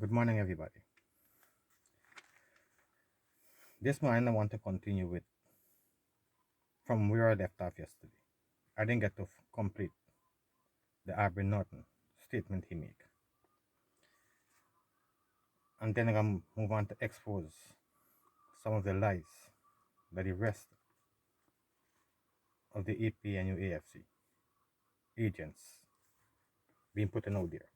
Good morning, everybody. This morning, I want to continue with from where I left off yesterday. I didn't get to complete the Aubrey Norton statement he made, and then I'm gonna move on to expose some of the lies that the rest of the APNU AFC agents being put out there.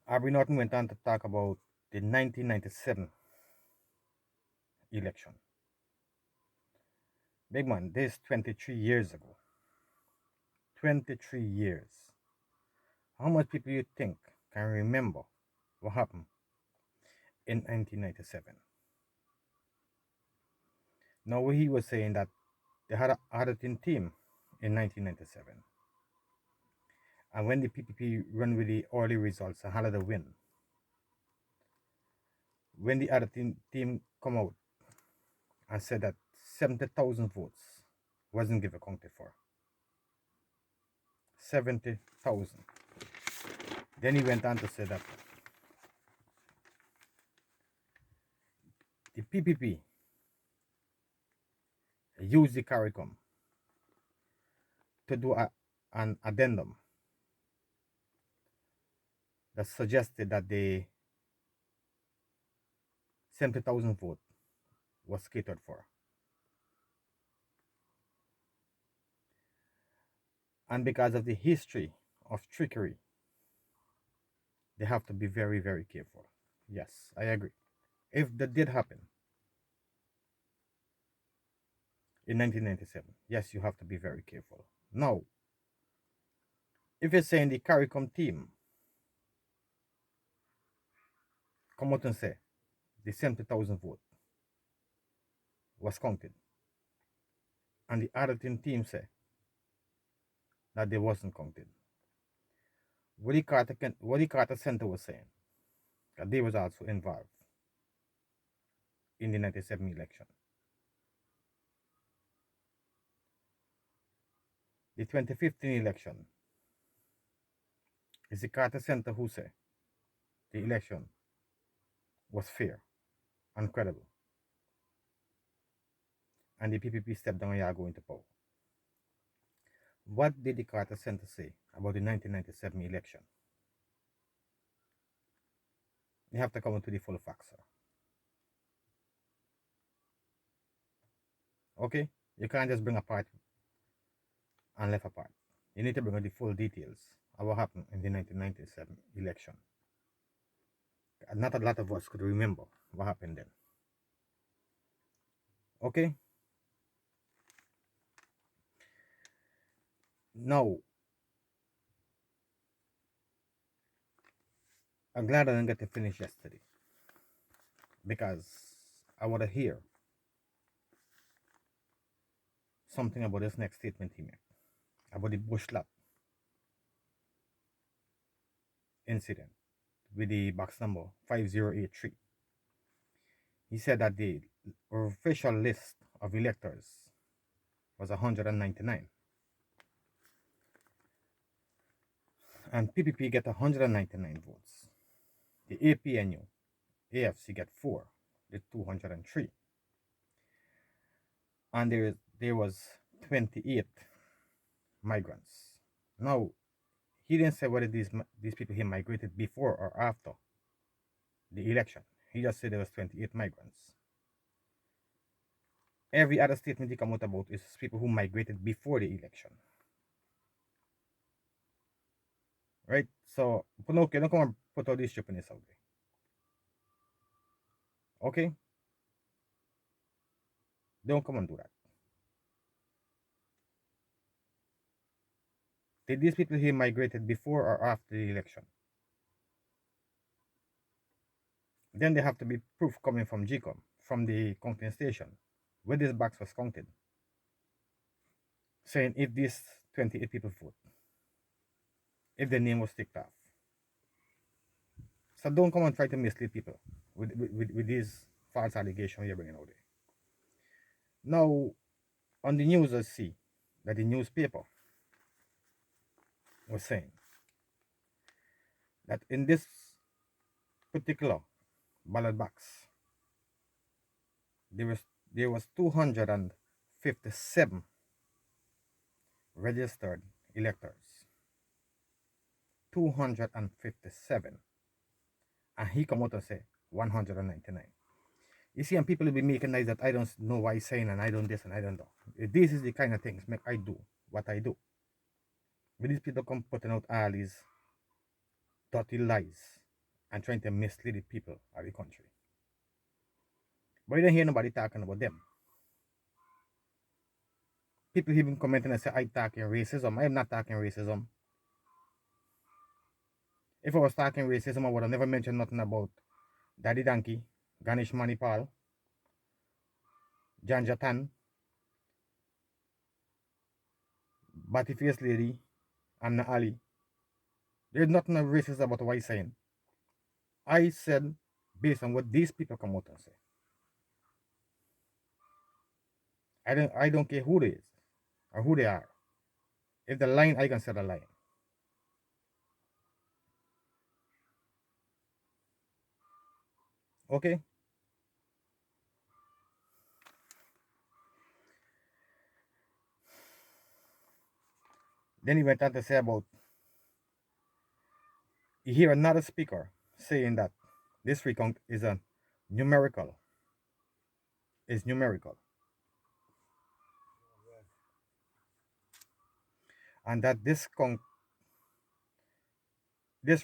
Aubrey Norton went on to talk about the 1997 election. Big man, this 23 years ago. 23 years. How much people you think can remember what happened in 1997? Now he was saying that they had a auditing team in 1997, and when the PPP run with the early results and had the win, when the auditing team come out and said that 70,000 votes wasn't given accounted for, 70,000. Then he went on to say that the PPP used the CARICOM to do an addendum that suggested that the 70,000 vote was catered for. And because of the history of trickery, they have to be very, very careful. Yes, I agree. If that did happen in 1997, yes, you have to be very careful. Now, if you're saying the CARICOM team come out and say the 70,000 vote was counted, and the auditing team say that they wasn't counted, what the Carter Center was saying, that they was also involved in the 97 election. The 2015 election is the Carter Center who say the election was fair and credible, and the PPP stepped down and are going to power. What did the Carter Center say about the 1997 election? You have to come into the full facts, sir. Okay? You can't just bring a part and left a part. You need to bring out the full details of what happened in the 1997 election. Not a lot of us could remember what happened then. Okay? Now, I'm glad I didn't get to finish yesterday because I want to hear something about this next statement he made about the bush lot incident with the box number 5083. He said that the official list of electors was 199, and PPP get 199 votes. The APNU AFC get 4, the 203, and there was 28 migrants. Now, he didn't say whether these people here migrated before or after the election. He just said there was 28 migrants. Every other statement he come out about is people who migrated before the election. Right? So, Pinocchio, don't come and put all these stupidness out there. Okay? Don't come and do that. Did these people here migrated before or after the election? Then there have to be proof coming from GCOM, from the counting station, where this box was counted, saying if these 28 people vote, if the name was ticked off. So don't come and try to mislead people with these false allegations you're bringing out there. Now, on the news, I see that the newspaper was saying that in this particular ballot box there was 257 registered electors. 257. And he come out and say 199. You see, and people will be making nice that I don't know why he's saying and I don't this and I don't know. This is the kind of things make I do what I do. But these people come putting out all these dirty lies and trying to mislead the people of the country. But you don't hear nobody talking about them. People even commenting and say I talking racism. I am not talking racism. If I was talking racism, I would have never mentioned nothing about Daddy Donkey, Ganesh Manipal, Janjatan, Batty Face Lady, Amna Ali. There's nothing racist about what I'm saying. I said based on what these people come out and say. I don't care who they is or who they are. If the line, I can say the line. Okay? Then he went on to say about you hear another speaker saying that this recount is a numerical. Is numerical. And that this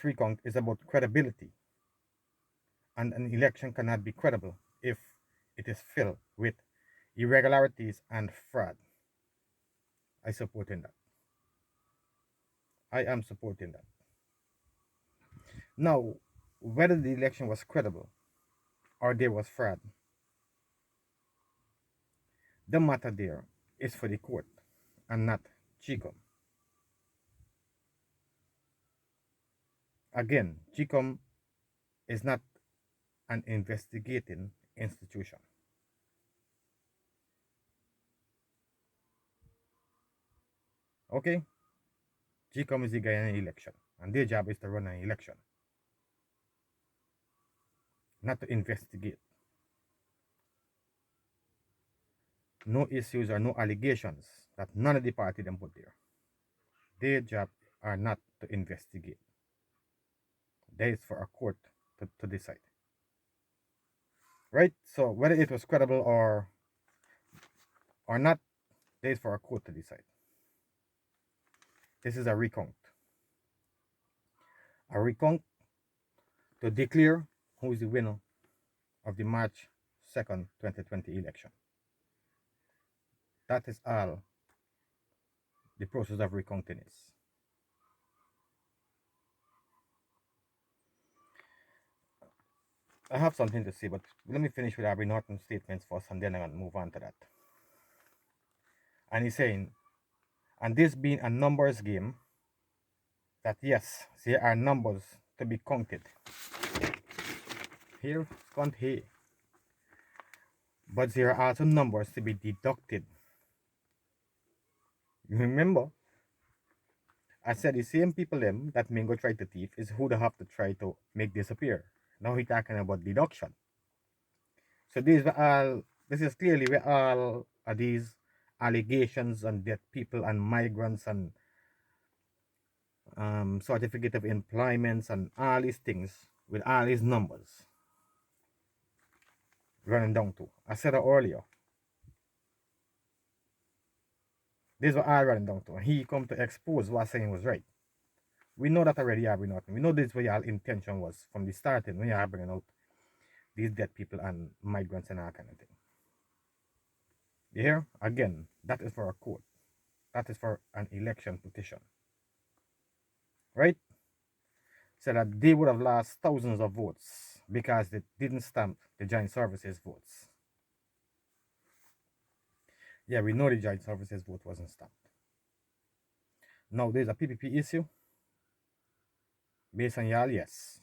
recount is about credibility. And an election cannot be credible if it is filled with irregularities and fraud. I supporting that. I am supporting that. Now, whether the election was credible or there was fraud, the matter there is for the court and not GCOM. Again, GCOM is not an investigating institution. Okay? GCOM is the Guyana election, and their job is to run an election, not to investigate. No issues or no allegations that none of the party them put there. Their job are not to investigate. That is for a court to decide. Right? So whether it was credible or not, that is for a court to decide. This is a recount. A recount to declare who is the winner of the March 2nd, 2020 election. That is all the process of recounting is. I have something to say, but let me finish with Abby Norton's statements first and then I'm going to move on to that. And he's saying, and this being a numbers game, that yes, there are numbers to be counted. Here, count here. But there are also numbers to be deducted. You remember, I said the same people them that Mingo tried to thief is who they have to try to make disappear. Now he's talking about deduction. So this is clearly where all of these allegations on dead people and migrants and certificate of employments and all these things with all these numbers running down to. I said it earlier. This is what I running down to. And he come to expose what I saying was right. We know that already, are we not? We know this is what your intention was from the starting when you are bringing out these dead people and migrants and all kind of thing. You hear? Again, that is for a court. That is for an election petition. Right? So that they would have lost thousands of votes because they didn't stamp the joint services votes. Yeah, we know the joint services vote wasn't stamped. Now there's a PPP issue. Based on y'all, yes.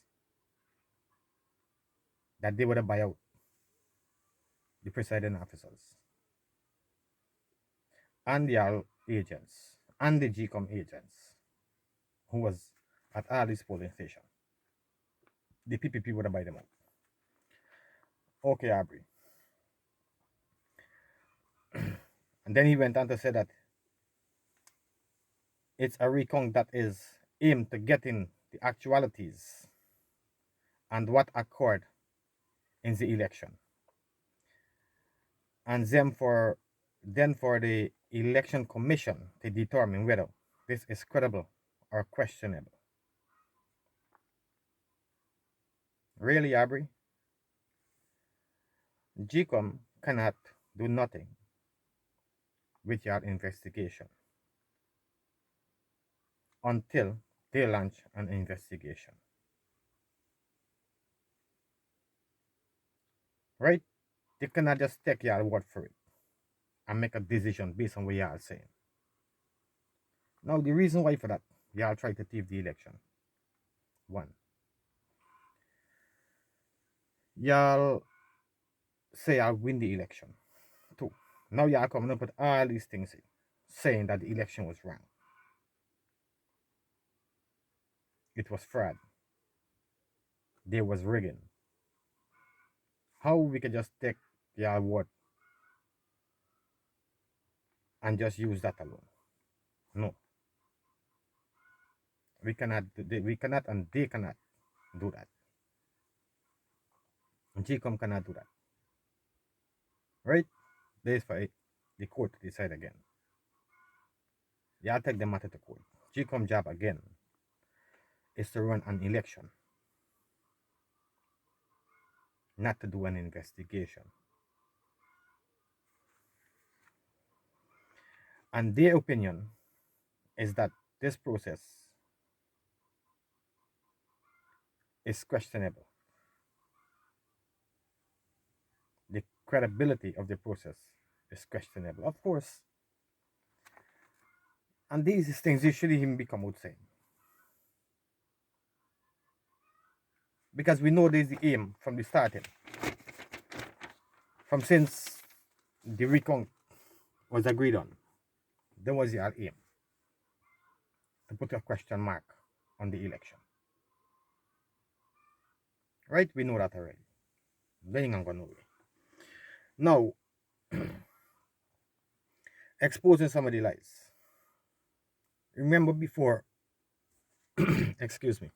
That they would have buy out the presiding officers and the agents and the GCOM agents who was at all these polling stations. the PPP would have buy them out. Okay, Aubrey. And then he went on to say that it's a recount that is aimed to getting the actualities and what occurred in the election. And then for the election commission to determine whether this is credible or questionable. Really, Aubrey? GCOM cannot do nothing with your investigation until they launch an investigation. Right? They cannot just take your word for it and make a decision based on what you are saying. Now, the reason why for that, y'all try to thief the election. One, y'all say I'll win the election. Two, now y'all coming up with all these things saying that the election was wrong. It was fraud. There was rigging. How we could just take y'all word and just use that alone? No, we cannot and they cannot do that. GCOM cannot do that. Right? There is for it, the court to decide again. Y'all take the matter to court. GCOM job again is to run an election, not to do an investigation. And their opinion is that this process is questionable. The credibility of the process is questionable, of course. And these things usually him become outside. Because we know there's the aim from the starting. From since the recount was agreed on, there was the aim to put a question mark on the election. Right? We know that already. They ain't gonna know it. Now, exposing some of the lies. Remember before, excuse me,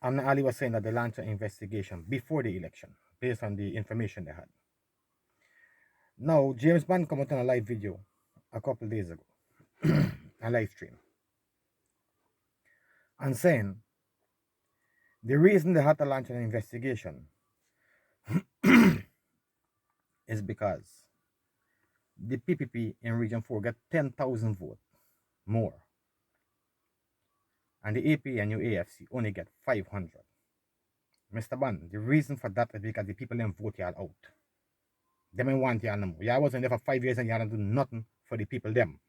Amna Ali was saying that they launched an investigation before the election based on the information they had. Now, James Bond came out on a live video a couple of days ago, a live stream, and saying the reason they had to launch an investigation is because the PPP in Region 4 got 10,000 votes more, and the AP and UAFC only get 500. Mr. Bond, the reason for that is because the people didn't vote y'all out. They didn't want y'all no more. Y'all wasn't there for 5 years and y'all didn't do nothing for the people them.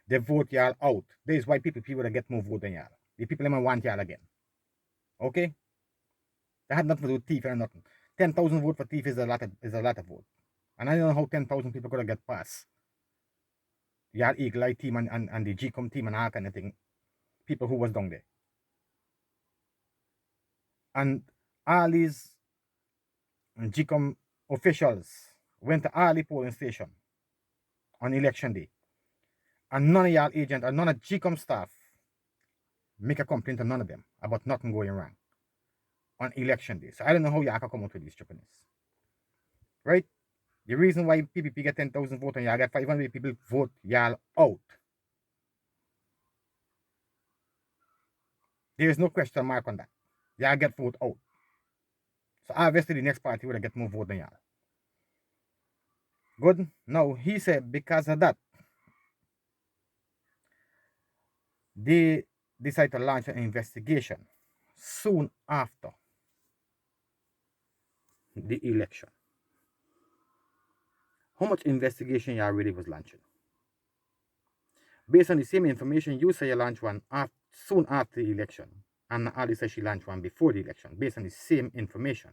They vote y'all out. That is why people will get more vote than y'all. The people didn't want y'all again. Okay? That had nothing to do with thief or nothing. 10,000 votes for thief is a lot of vote. And I don't know how 10,000 people could have get past. Y'all Eagle Eye team and the GCOM team and all kind of thing. People who was down there. And all these GCOM officials went to all the polling station on election day. And none of y'all agent or none of GCOM staff make a complaint to none of them about nothing going wrong on election day. So I don't know how y'all can come out with these stupidness. Right? The reason why PPP get 10,000 votes and y'all get 500 people vote y'all out. There is no question mark on that. Y'all get vote out. So obviously the next party will get more vote than y'all. Good? Now he said because of that, they decided to launch an investigation soon after the election. How much investigation y'all really was launching? Based on the same information, you say you launched one soon after the election, and Ali says she launched one before the election, based on the same information.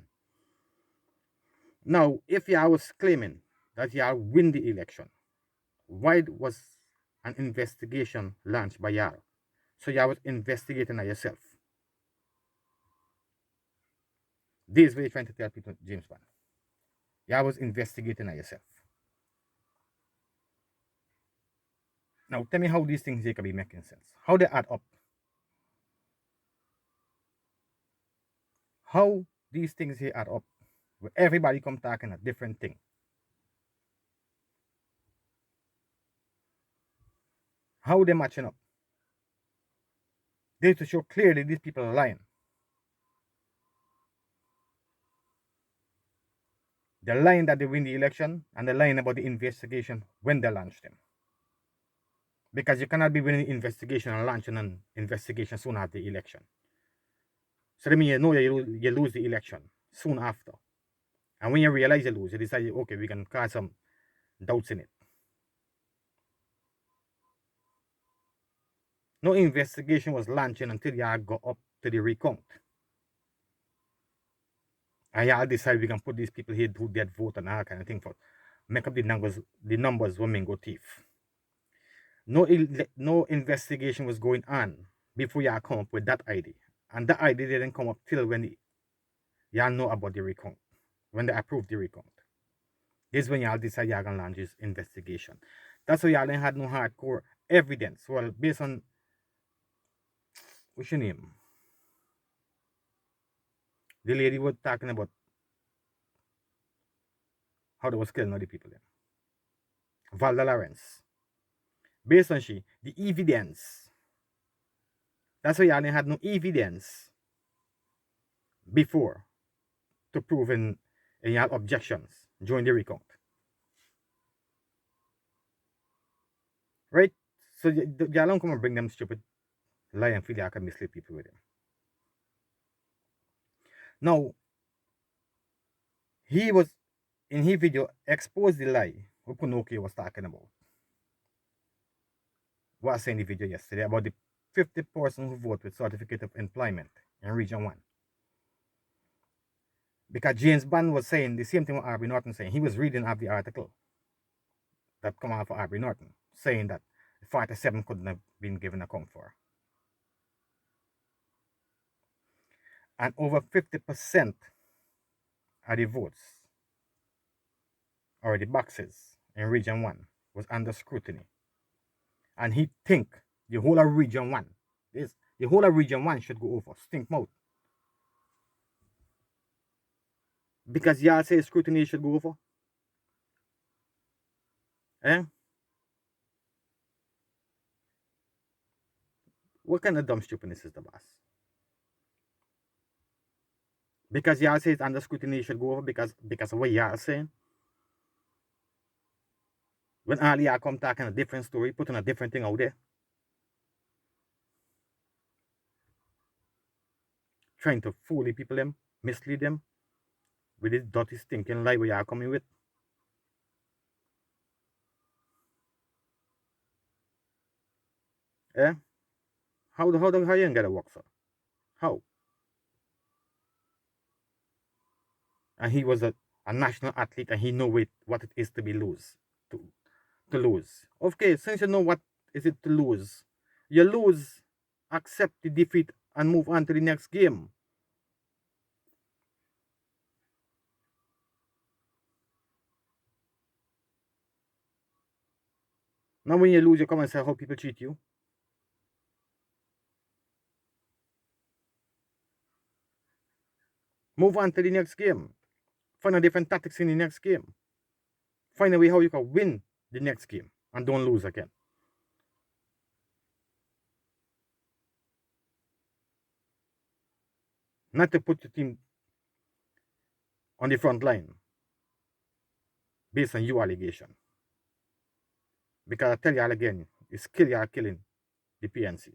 Now, if y'all was claiming that y'all win the election, why was an investigation launched by y'all? So y'all was investigating at yourself. This way you're trying to tell people, James Bond. You was investigating at yourself. Now tell me how these things here can be making sense. How they add up. How these things here add up. Where everybody come talking a different thing. How they matching up. They to show clearly these people are lying. They're lying that they win the election, and they're lying about the investigation when they launch them. Because you cannot be winning investigation and launching an investigation soon after the election. So that means you know you lose the election soon after. And when you realize you lose, you decide, okay, we can cause some doubts in it. No investigation was launching until you got up to the recount. And y'all decide we can put these people here who did vote and all kind of thing for make up the numbers women go thief. No investigation was going on before y'all come up with that idea. And that idea didn't come up till when y'all know about the recount. When they approved the recount. This is when y'all decide y'all gonna launch this investigation. That's why y'all ain't had no hardcore evidence. Well, based on what's your name? The lady was talking about how they was killing other people there. Valda Lawrence. Based on the evidence. That's why y'all ain't had no evidence before to prove in y'all objections during the recount. Right? So y'all don't come and bring them stupid lie and feel like I can mislead people with them. Now, he was in his video exposed the lie what Pinocchio was talking about. What I said in the video yesterday about the 50 person who vote with certificate of employment in Region 1. Because James Bond was saying the same thing what Aubrey Norton saying. He was reading up the article that come out for Aubrey Norton, saying that 47 couldn't have been given account for. And over 50% of the votes or the boxes in Region 1 was under scrutiny. And he think the whole of Region 1, the whole of Region 1 should go over, stink mouth. Because y'all say scrutiny should go over. Eh? What kind of dumb stupidness is the boss? Because y'all say it's under scrutiny should go over because of what y'all saying. When all y'all come talking a different story, putting a different thing out there. Trying to fool the people them, mislead them with this dirty stinking lie where y'all coming with. Eh? How you ain't gonna work, sir? How? And he was a national athlete and he know what it is to be lose. To lose. Okay, since you know what is it to lose, you lose, accept the defeat and move on to the next game. Now when you lose, you come and say how people treat you. Move on to the next game. Find a different tactics in the next game. Find a way how you can win the next game and don't lose again. Not to put your team on the front line based on your allegation. Because I tell you all again, it's kill you are killing the PNC.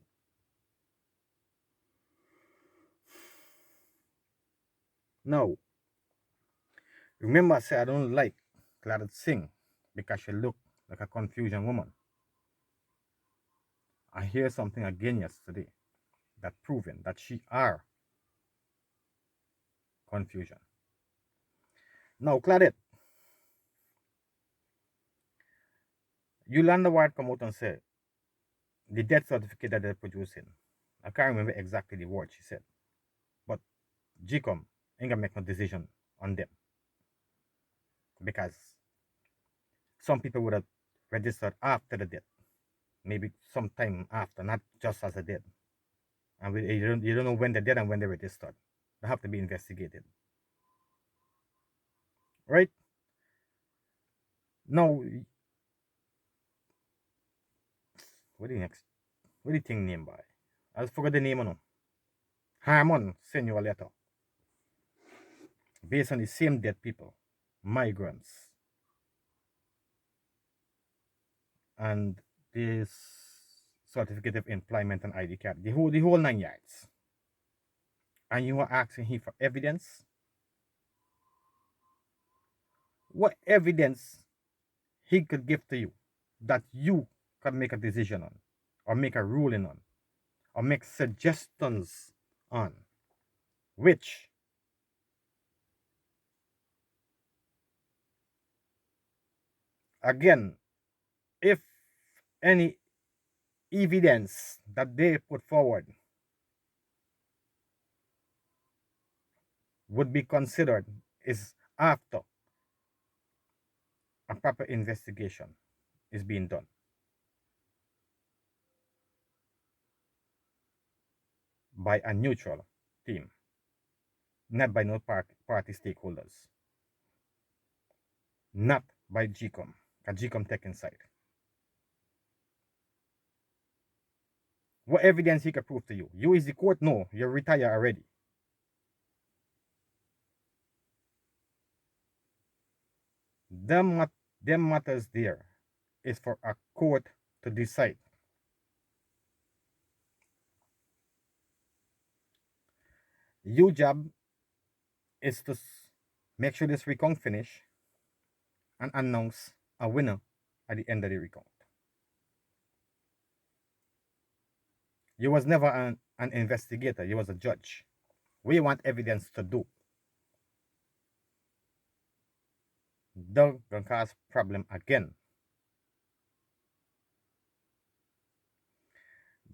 Now, remember I said I don't like Clarence Singh because she look like a confusion woman. I hear something again yesterday that proven that she are confusion. Now, Claudette, Yolanda Ward come out and say the death certificate that they're producing. I can't remember exactly the word she said, but G come ain't gonna make no decision on them because some people would have registered after the death, maybe sometime after, not just as a death. And you don't know when they're dead and when they registered. They have to be investigated, right? Now, what do you next? What do you think name by? I forgot the name on. Harmon send you a letter based on the same dead people, migrants, and this certificate of employment and ID card, the whole 9 yards. And you are asking him for evidence. What evidence he could give to you that you can make a decision on, or make a ruling on, or make suggestions on? Which, again, if any evidence that they put forward would be considered is after a proper investigation is being done by a neutral team, not by no party stakeholders, not by GCOM, a GCOM tech inside. What evidence he can prove to you? You is the court? No, you're retired already. Them, them matters there is for a court to decide. Your job is to make sure this recount finish and announce a winner at the end of the recount. You was never an investigator, you was a judge. We want evidence to do. Don't gonna cause problem again.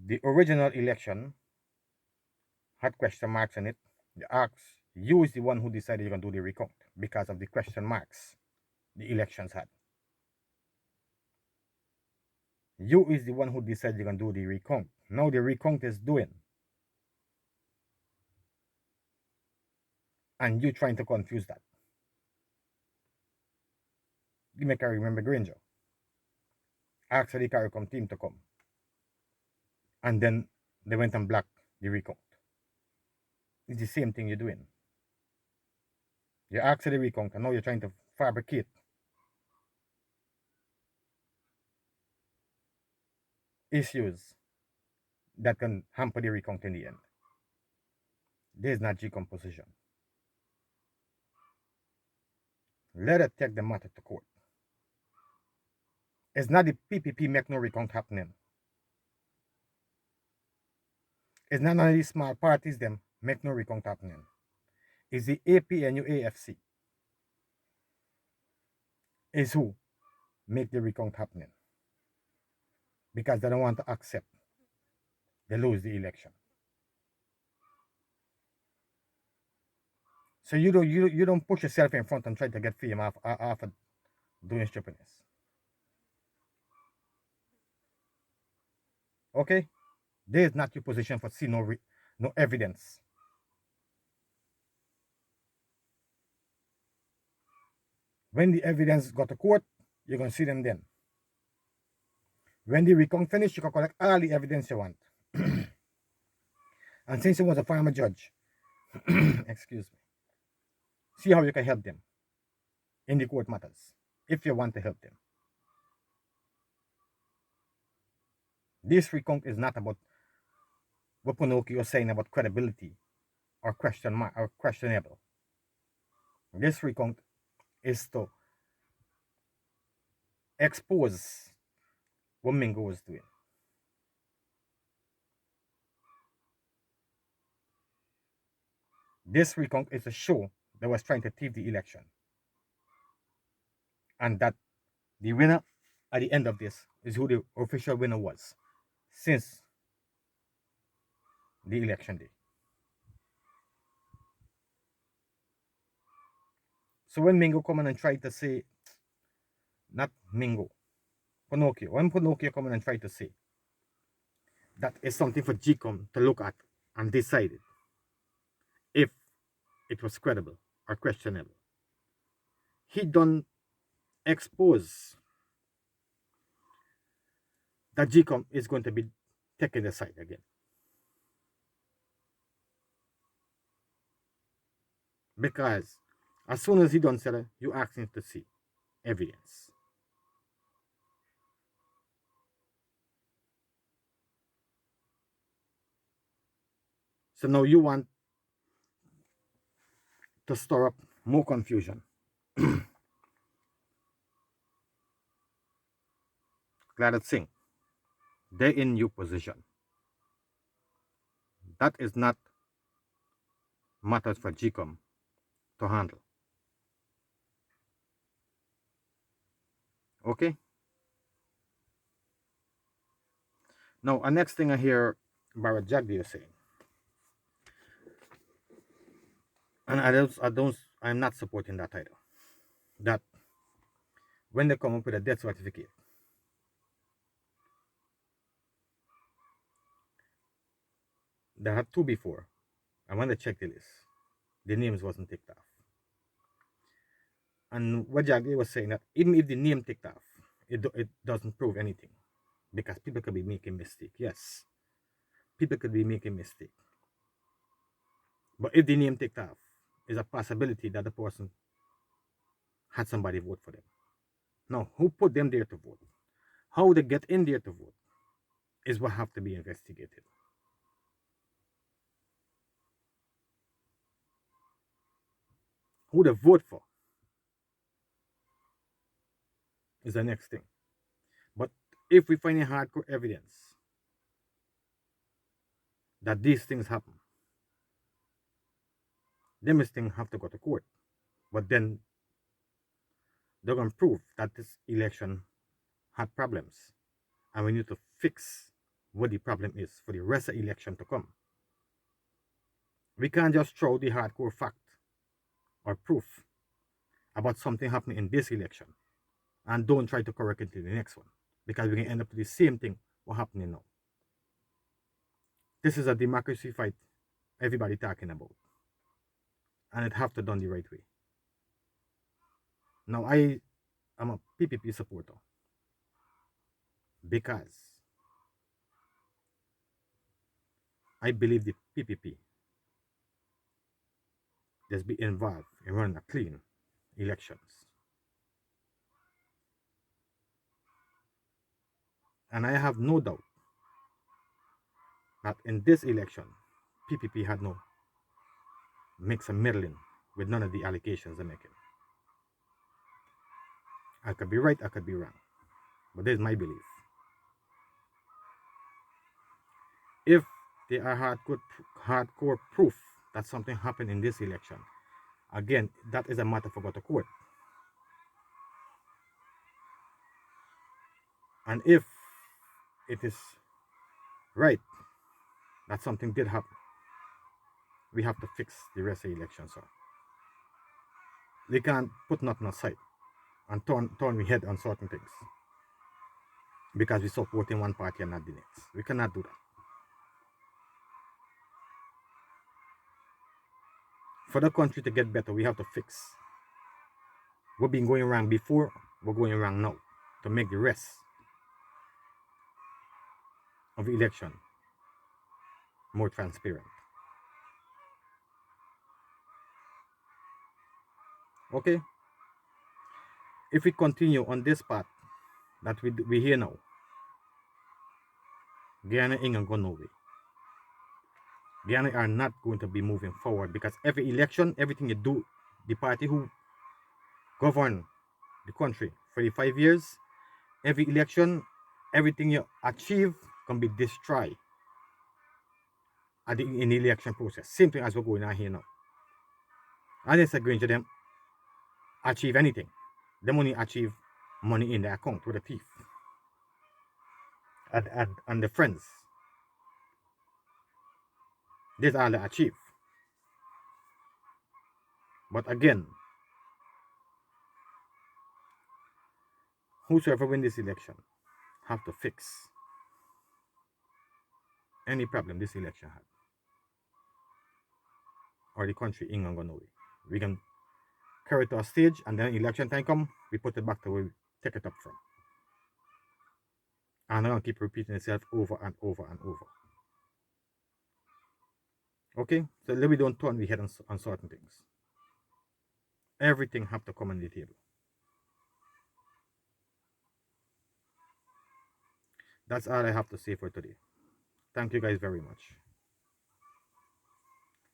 The original election had question marks in it. The ask you is the one who decided you're gonna do the recount because of the question marks the elections had. You is the one who decided you're gonna do the recount. Now the recount is doing, and you trying to confuse that. You make her remember Granger. Ask the CARICOM team to come, and then they went and blocked the recount. It's the same thing you're doing. You asked the recount, and now you're trying to fabricate issues that can hamper the recount in the end. This is not decomposition. Let it take the matter to court. It's not the PPP make no recount happening. It's not only small parties them make no recount happening. It's the APNU AFC is who make the recount happening because they don't want to accept they lose the election. So you don't push yourself in front and try to get fame off of doing stupidness. Okay, there is not your position for see no evidence. When the evidence got to court, you're gonna see them then. When the recount finish, you can collect all the evidence you want. And since he was a former judge, excuse me, see how you can help them in the court matters if you want to help them. This recount is not about what Punoki was saying about credibility or question mark or questionable. This recount is to expose what Mingo was doing. This recount is a show that was trying to thief the election. And that the winner at the end of this is who the official winner was since the election day. So when Mingo come in and try to say, not Mingo, Pinocchio, when Pinocchio come in and try to say, that is something for GCOM to look at and decide if it was credible or questionable. He don't expose that GCOM is going to be taken aside again. Because as soon as he done said, you ask him to see evidence. So now you want to stir up more confusion. Glad to sing. They're in new position. That is not matters for GCOM to handle. Okay? Now, a next thing I hear Barrett Jagdi is saying, and I'm not supporting that either. That when they come up with a death certificate, they had two before, and when they checked the list, the names wasn't ticked off. And what Jagdi was saying that even if the name ticked off, it doesn't prove anything because people could be making mistake. Yes, people could be making mistake. But if the name ticked off, is a possibility that the person had somebody vote for them. Now, who put them there to vote? How they get in there to vote is what have to be investigated. Who they vote for is the next thing. But if we find hardcore evidence that these things happen, them things have to go to court. But then they're going to prove that this election had problems. And we need to fix what the problem is for the rest of the election to come. We can't just throw the hardcore fact or proof about something happening in this election and don't try to correct it in the next one because we can end up with the same thing what happening now. This is a democracy fight everybody talking about, and it have to done the right way. Now I am a PPP supporter because I believe the PPP just be involved in running a clean elections. And I have no doubt that in this election, PPP had no mix and meddling with none of the allegations they're making. I could be right, I could be wrong, but this is my belief. If there are hardcore proof that something happened in this election, again, that is a matter for go to court. And if it is right that something did happen, we have to fix the rest of the election. So we can't put nothing aside and turn we head on certain things because we support in one party and not the next. We cannot do that. For the country to get better, we have to fix what's been going wrong before, we're going wrong now to make the rest of the election more transparent. Okay? If we continue on this path that we hear now, Guyana ain't going nowhere. Guyana are not going to be moving forward because every election, everything you do, the party who govern the country for the 5 years, every election, everything you achieve can be destroyed in the election process. Same thing as we're going on here now. And it's going to them achieve anything. Them only achieve money in their account with a thief. And the friends. This all they achieve. But again, whosoever win this election have to fix any problem this election had, or the country ain't gonna go nowhere. We can carry it to a stage, and then election time come, we put it back to where we take it up from. And I'm gonna keep repeating itself over and over and over. Okay, so let me don't turn the head on certain things. Everything have to come on the table. That's all I have to say for today. Thank you guys very much.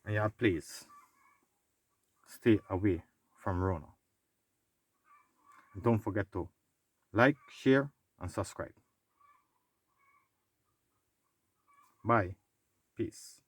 And yeah, please stay away from Rona. And don't forget to like, share, and subscribe. Bye. Peace.